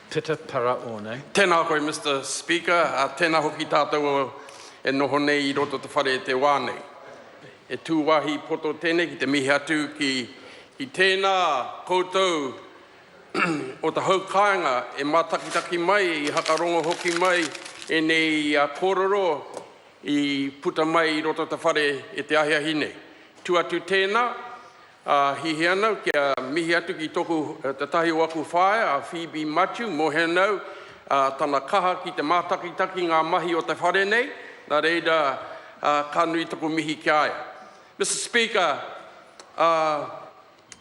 Pita para one. Tēnā koe, Mr. Speaker. Tēnā hoki tātou e noho nei I roto te whare te wānei. E tūwahi poto tēnei ki te mihi atu ki tēnā koutou o te haukainga e mātakitaki mai, I hakarongo hoki mai e nei kōrero I puta mai I roto te whare e te ahiahine. Tu atu tēnā, hihi anau kia mihi atu ki toku te tahi o aku whae, a Phoebe Matu, mohe anau, tana kaha ki te mātakitaki ngā mahi o te whare nei, nā reira ka nui toku mihi ki aia. Mr. Speaker,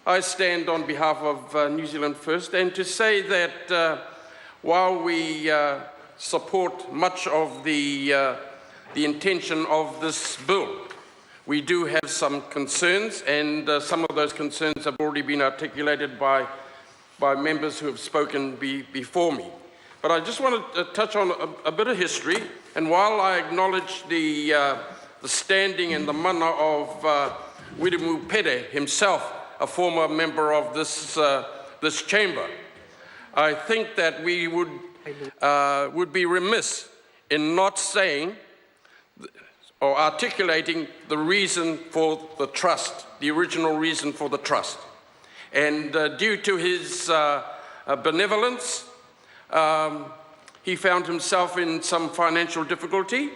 I stand on behalf of New Zealand First and to say that while we support much of the intention of this bill, we do have some concerns, and some of those concerns have already been articulated by members who have spoken before me. But I just want to touch on a bit of history, and while I acknowledge the standing and the mana of Wiremu Pere himself, a former member of this chamber, I think that we would be remiss in not saying or articulating the reason for the trust, the original reason for the trust. And due to his benevolence, he found himself in some financial difficulty,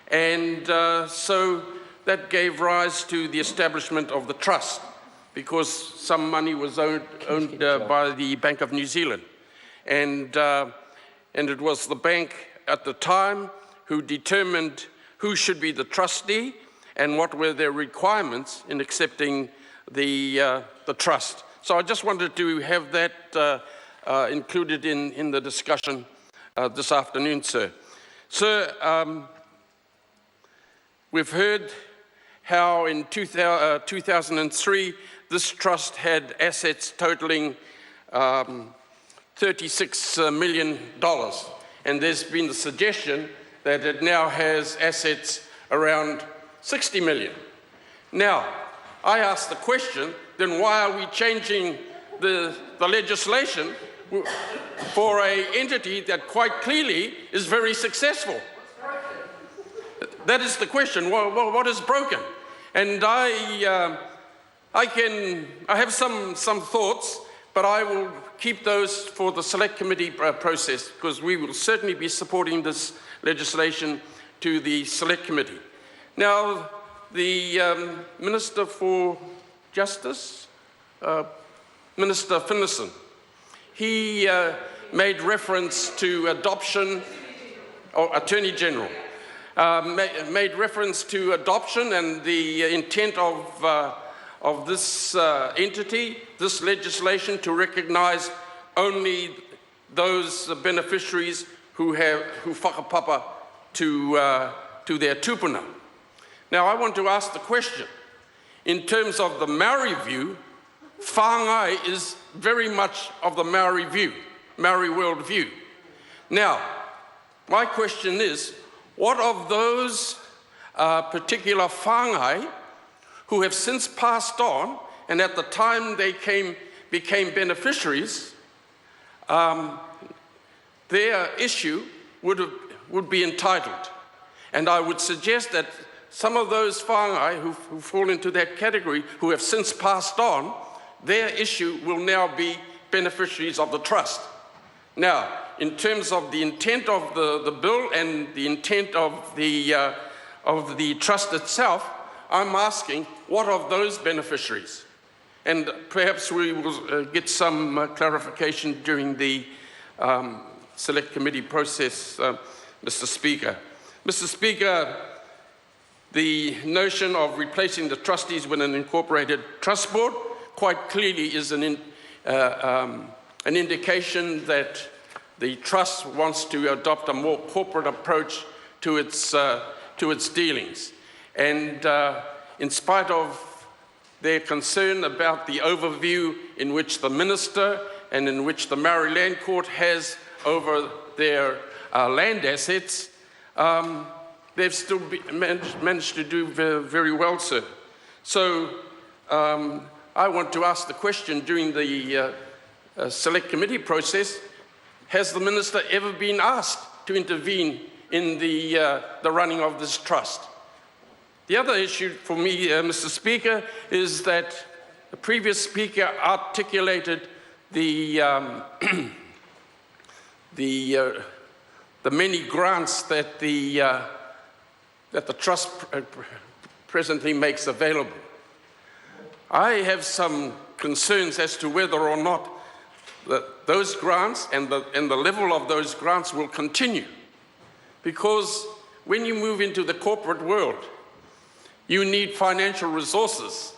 and so that gave rise to the establishment of the trust, because some money was owned by the Bank of New Zealand. And it was the bank at the time who determined who should be the trustee and what were their requirements in accepting the trust. So I just wanted to have that included in the discussion this afternoon, sir. Sir, we've heard how in 2003 this trust had assets totaling $36 million, and there's been the suggestion that it now has assets around 60 million. Now, I ask the question, then why are we changing the legislation for an entity that quite clearly is very successful? That is the question. What is broken? And I have some thoughts, but I will keep those for the select committee process, because we will certainly be supporting this legislation to the select committee. Now, the Minister for Justice, Minister Finlayson, he made reference to adoption, or Attorney General, made reference to adoption and the intent of this entity, this legislation, to recognise only those beneficiaries who whakapapa to their tupuna. Now, I want to ask the question, in terms of the Maori view, whāngai is very much of the Maori view, Maori world view. Now, my question is, what of those particular whāngai who have since passed on, and at the time they became beneficiaries, their issue would be entitled. And I would suggest that some of those whāngai who fall into that category, who have since passed on, their issue will now be beneficiaries of the trust. Now, in terms of the intent of the bill and the intent of the trust itself, I'm asking, what of those beneficiaries? And perhaps we will get some clarification during the select committee process, Mr. Speaker. Mr. Speaker, the notion of replacing the trustees with an incorporated trust board quite clearly is an indication that the trust wants to adopt a more corporate approach to its dealings. And in spite of their concern about the overview in which the minister and in which the Maori Land Court has over their land assets, they've still managed to do very well, sir. So I want to ask the question during the Select Committee process, has the Minister ever been asked to intervene in the running of this trust? The other issue for me, Mr. Speaker, is that the previous Speaker articulated the many grants that the trust presently makes available. I have some concerns as to whether or not those grants and the level of those grants will continue, because when you move into the corporate world, you need financial resources,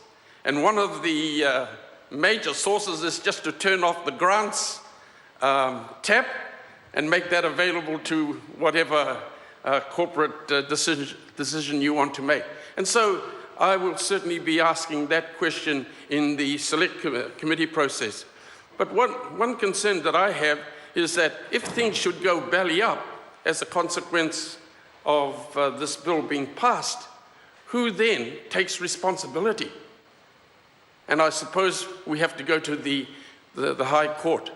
and one of the major sources is just to turn off the grants tap and make that available to whatever corporate decision you want to make. And so I will certainly be asking that question in the Select Committee process. But one concern that I have is that if things should go belly up as a consequence of this bill being passed, who then takes responsibility? And I suppose we have to go to the High Court.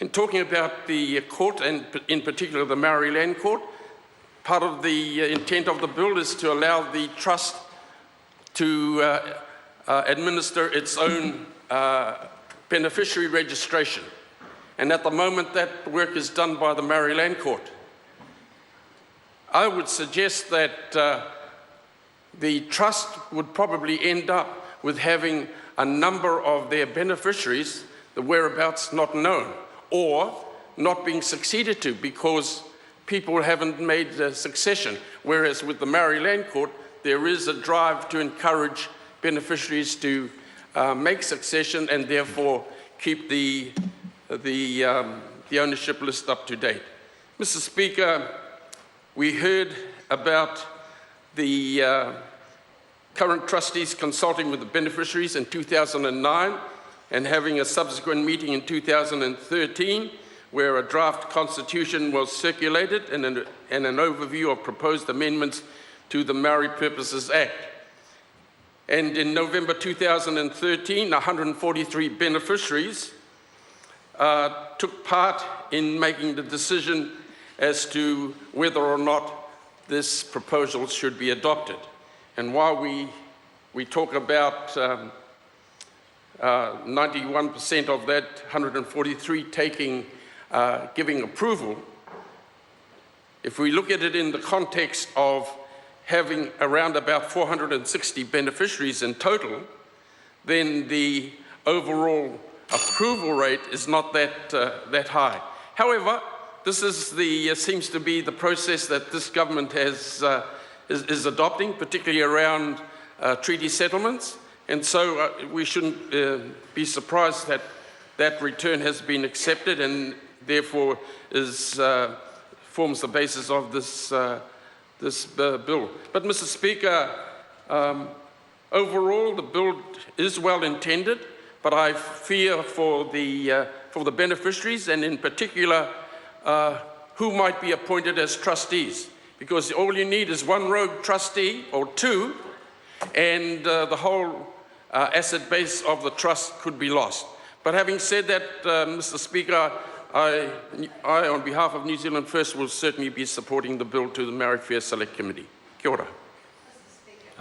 In talking about the court, and in particular the Maori Land Court, part of the intent of the bill is to allow the trust to administer its own beneficiary registration. And at the moment that work is done by the Maori Land Court. I would suggest that the trust would probably end up with having a number of their beneficiaries, the whereabouts not known, or not being succeeded to because people haven't made the succession. Whereas with the Maori Land Court, there is a drive to encourage beneficiaries to make succession and therefore keep the ownership list up to date. Mr. Speaker, we heard about the current trustees consulting with the beneficiaries in 2009 and having a subsequent meeting in 2013 where a draft constitution was circulated and an overview of proposed amendments to the Maori Purposes Act. And in November 2013, 143 beneficiaries took part in making the decision as to whether or not this proposal should be adopted. And while we talk about 91% of that 143 giving approval, if we look at it in the context of having around about 460 beneficiaries in total, then the overall approval rate is not that high. However, this is seems to be the process that this government is adopting, particularly around treaty settlements. And so we shouldn't be surprised that that return has been accepted and therefore forms the basis of this bill. But Mr. Speaker, overall the bill is well intended, but I fear for the beneficiaries and in particular who might be appointed as trustees, because all you need is one rogue trustee or two, and the whole asset base of the trust could be lost. But having said that, Mr. Speaker, I, on behalf of New Zealand First, will certainly be supporting the bill to the Maori Affairs Select Committee. Kia ora.